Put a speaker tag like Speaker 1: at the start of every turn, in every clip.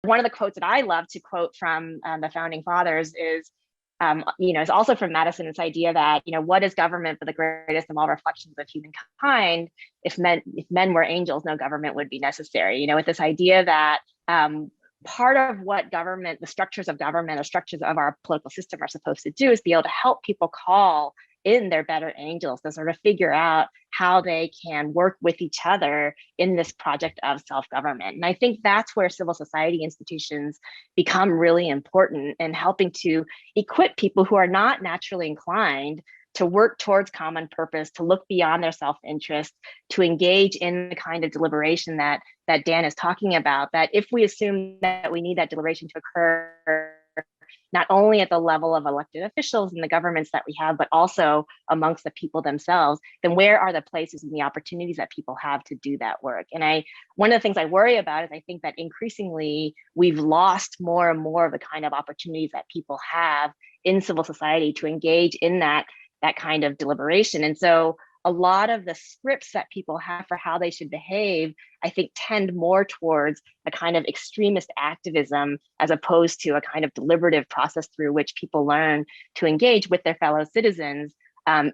Speaker 1: one of the quotes that I love to quote from the founding fathers is, is also from Madison, this idea that, what is government but the greatest of all reflections of humankind? If men were angels, no government would be necessary. With this idea that part of what government, the structures of government, or structures of our political system are supposed to do is be able to help people call in their better angels to sort of figure out how they can work with each other in this project of self-government. And I think that's where civil society institutions become really important in helping to equip people who are not naturally inclined to work towards common purpose, to look beyond their self-interest, to engage in the kind of deliberation that Dan is talking about, that if we assume that we need that deliberation to occur, not only at the level of elected officials and the governments that we have, but also amongst the people themselves, then where are the places and the opportunities that people have to do that work? And one of the things I worry about is I think that increasingly we've lost more and more of the kind of opportunities that people have in civil society to engage in that kind of deliberation. And so a lot of the scripts that people have for how they should behave, I think, tend more towards a kind of extremist activism as opposed to a kind of deliberative process through which people learn to engage with their fellow citizens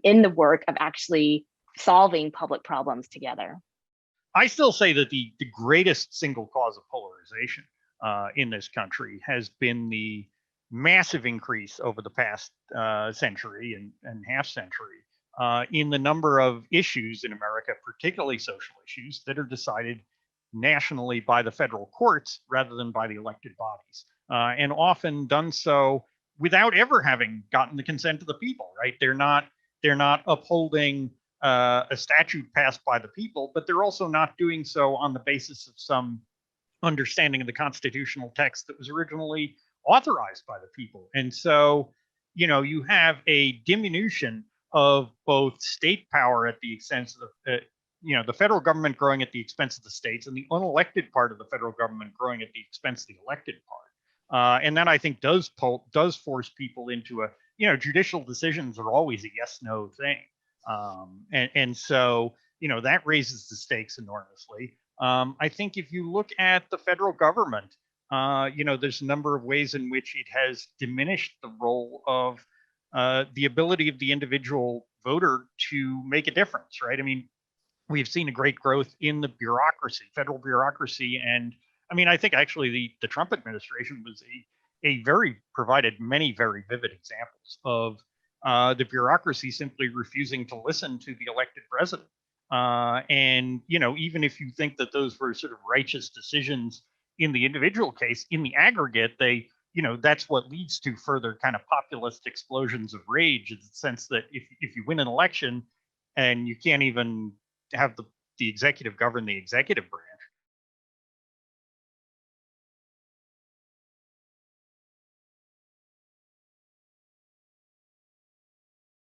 Speaker 1: in the work of actually solving public problems together.
Speaker 2: I still say that the greatest single cause of polarization in this country has been the massive increase over the past century and half century in the number of issues in America, particularly social issues, that are decided nationally by the federal courts rather than by the elected bodies, and often done so without ever having gotten the consent of the people. Right? They're not upholding a statute passed by the people, but they're also not doing so on the basis of some understanding of the constitutional text that was originally authorized by the people. And so, you have a diminution of both state power at the expense of the federal government growing at the expense of the states, and the unelected part of the federal government growing at the expense of the elected part. And that, I think, does force people into judicial decisions are always a yes/no thing. And so, that raises the stakes enormously. I think if you look at the federal government, there's a number of ways in which it has diminished the role of the ability of the individual voter to make a difference, right? I mean, we've seen a great growth in the bureaucracy, federal bureaucracy. And I mean, I think actually the Trump administration was provided many very vivid examples of the bureaucracy simply refusing to listen to the elected president. And, even if you think that those were sort of righteous decisions in the individual case, in the aggregate, that's what leads to further kind of populist explosions of rage, in the sense that if you win an election and you can't even have the executive govern the executive branch,